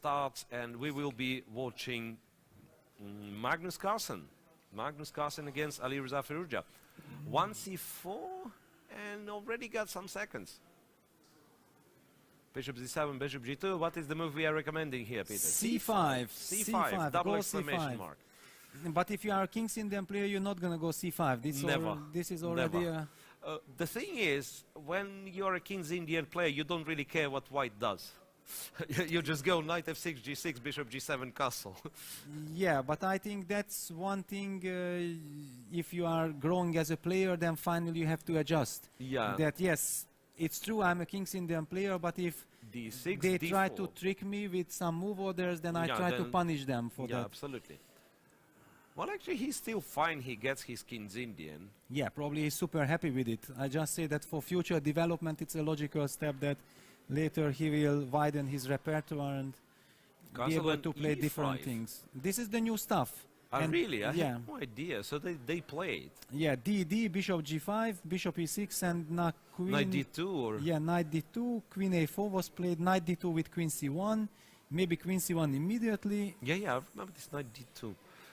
starts, and we will be watching Magnus Carlsen. Magnus Carlsen against Alireza Firouzja. 1c4, and already got some seconds. Bishop c7, bishop g2. What is the move we are recommending here, Peter? c5. c5, double exclamation mark. But if you are a King's Indian player, you're not going to go c5. This is already the thing is, when you're a King's Indian player, you don't really care what white does. You just go knight f6, g6, bishop g7, castle. Yeah, but I think that's one thing. If you are growing as a player, then finally you have to adjust. Yeah. That yes, it's true, I'm a King's Indian player, but if d6, they d4. try to trick me with some move orders, then I try to punish them for that. Yeah, absolutely. Well, actually, he's still fine. He gets his King's Indian. Yeah, probably he's super happy with it. I just say that for future development, it's a logical step that later he will widen his repertoire and be able to play different things. This is the new stuff. Really? I had no idea. So they play it. Yeah, d, bishop g5, bishop e6, and now queen... Knight d2 or... Yeah, knight d2, queen a4 was played, knight d2 with queen c1, maybe queen c1 immediately. Yeah, I remember this knight d2.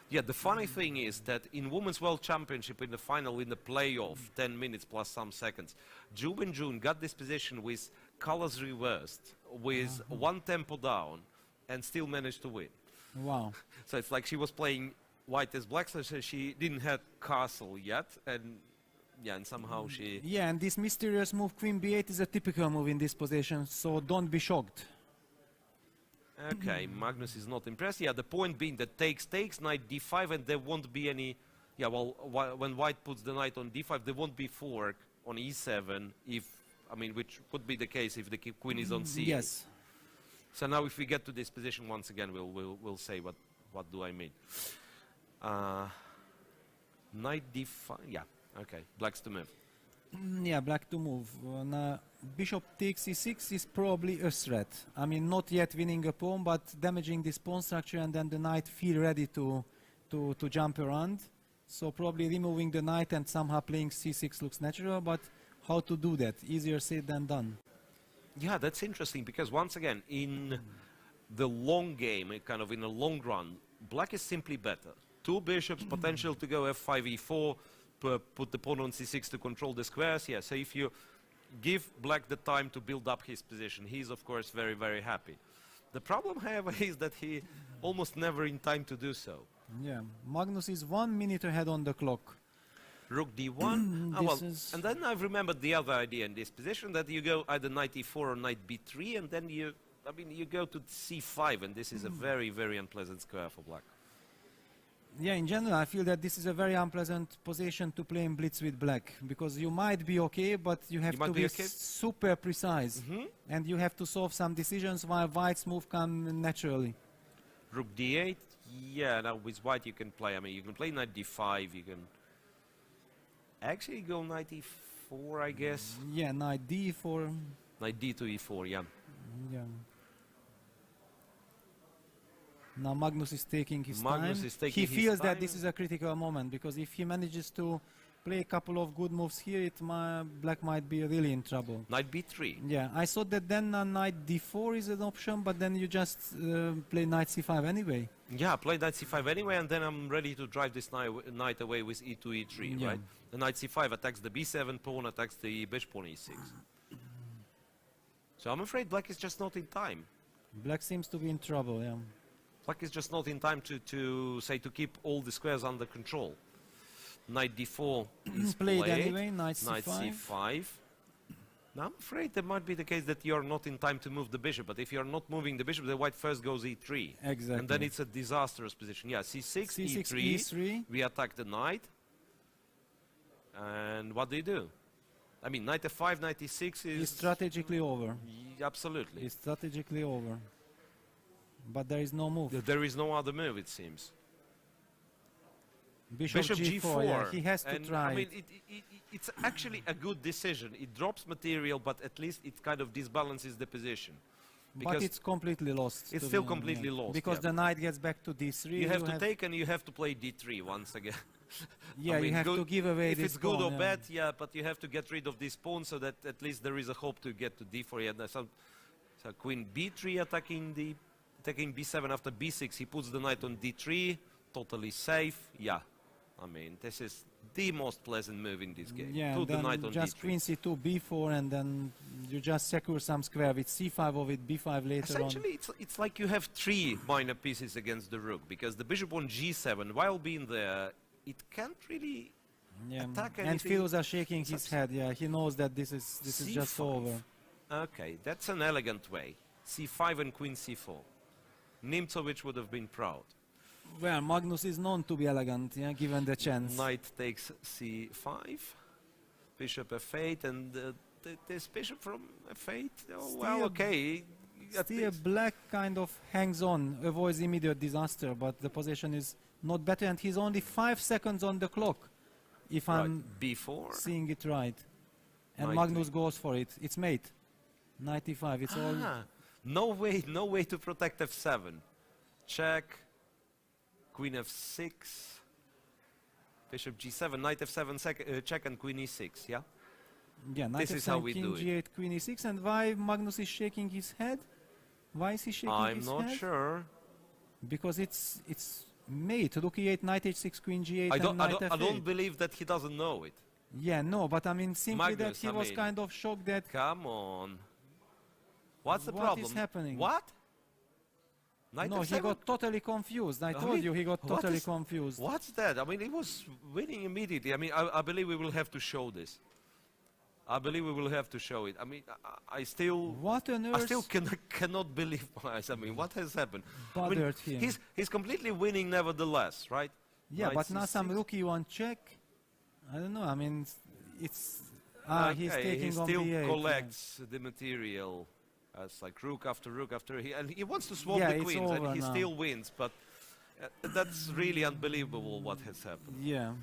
Yeah, the funny thing is that in Women's World Championship, in the final, in the playoff, 10 minutes plus some seconds, Ju Bin-jun got this position with colors reversed, with one tempo down, and still managed to win. Wow. So it's like she was playing white as black, so she didn't have castle yet, and yeah, and somehow she... Yeah, and this mysterious move, queen b8, is a typical move in this position, so don't be shocked. Okay, Magnus is not impressed. Yeah, the point being that takes, knight d5, and there won't be any... Yeah, well, when white puts the knight on d5, there won't be fork on e7, if... I mean, which would be the case if the queen is on c8. Yes. So now if we get to this position once again, we'll say what do I mean. Knight d5, yeah, okay, black's to move. Yeah, black to move. Now, bishop takes e6 is probably a threat. I mean, not yet winning a pawn, but damaging this pawn structure, and then the knight feel ready to jump around. So probably removing the knight and somehow playing c6 looks natural, but how to do that? Easier said than done. Yeah, that's interesting, because once again, in the long game, kind of in the long run, black is simply better. Two bishops, potential to go f5, e4, put the pawn on c6 to control the squares. Yeah, so if you give black the time to build up his position, he's of course very, very happy. The problem, however, is that he almost never in time to do so. Yeah, Magnus is 1 minute ahead on the clock. Rook d1. And then I've remembered the other idea in this position, that you go either knight e4 or knight b3, and then you go to c5, and this is a very, very unpleasant square for black. Yeah, in general, I feel that this is a very unpleasant position to play in Blitz with black, because you might be okay, but you have to be super precise, and you have to solve some decisions while white's move come naturally. Rook d8, yeah, now with white you can play, I mean, you can play knight d5, you can actually go knight e4, I guess. Yeah, knight d4. Knight d to e4, yeah. Yeah. Now Magnus is taking his time. He feels that this is a critical moment, because if he manages to play a couple of good moves here, black might be really in trouble. Knight b3. Yeah, I thought that then knight d4 is an option, but then you just play knight c5 anyway. Yeah, play knight c5 anyway, and then I'm ready to drive this knight away with e2, e3, right? The knight c5 attacks the b7 pawn, attacks the bishop pawn e6. So I'm afraid black is just not in time. Black seems to be in trouble, yeah. Black is just not in time to keep all the squares under control. Knight d4 is played anyway, knight c5. Now I'm afraid that might be the case that you're not in time to move the bishop, but if you're not moving the bishop, the white first goes e3. Exactly. And then it's a disastrous position. Yeah, c6, e3, we attack the knight. And what do you do? I mean, knight f5, knight e6 is... It's strategically over. Absolutely. It's strategically over. But there is no move. There is no other move, it seems. Bishop g4, yeah, he has to try. I mean, it's actually a good decision. It drops material, but at least it kind of disbalances the position. But it's completely lost. It's still completely lost. Because the knight gets back to d3. You have to take, and you have to play d3 once again. Yeah, I mean, you have to give away this pawn. If it's good or bad, yeah, but you have to get rid of this pawn so that at least there is a hope to get to d4. Yeah, so queen b3 attacking the taking b7 after b6, he puts the knight on d3, totally safe. Yeah, I mean, this is the most pleasant move in this game. Yeah, Put the knight on just d3. queen c2, b4, and then you just secure some square with c5 or with b5 later on. Essentially, it's like you have 3 minor pieces against the rook, because the bishop on g7, while being there, it can't really attack anything. And Firouzja shaking his head. Yeah, he knows that this is just over. Okay, that's an elegant way. c5 and queen c4. Nimzowitsch would have been proud. Well, Magnus is known to be elegant, yeah, given the chance. Knight takes c5, bishop f8, and this bishop from f8, oh, well, okay. Still, black kind of hangs on, avoids immediate disaster, but the position is not better, and he's only 5 seconds on the clock, if I'm b4. seeing it right. And Knight Magnus goes for it. It's mate. 95. It's all. No way to protect f7. Check. Queen f6. Bishop g7. Knight f7 check and queen e6. Yeah. Yeah. Knight This is f7, how we king do it. g8, queen e6, and why Magnus is shaking his head? Why is he shaking his head? I'm not sure. Because it's mate. Rook e8, knight h6, queen g8, and knight f8. I don't believe that he doesn't know it. Yeah, no, but I mean simply Magnus, that he was kind of shocked that. Come on. What's the What problem? is happening? What? Knight No, f7? he got totally confused. I told you he got totally confused. What's that? I mean, he was winning immediately. I mean, I believe we will have to show this. I believe we will have to show it. I mean, I still... What on earth? I still cannot believe my eyes. I mean, what has happened? Bothered him. He's completely winning nevertheless, right? Yeah, Knight but now some c6. rook e1 check. I don't know. I mean, it's... he's Okay, taking he on still b8. collects the material as like rook after, and he wants to swap Yeah, the it's queens, and over he now. still wins, but that's really unbelievable what has happened. Yeah.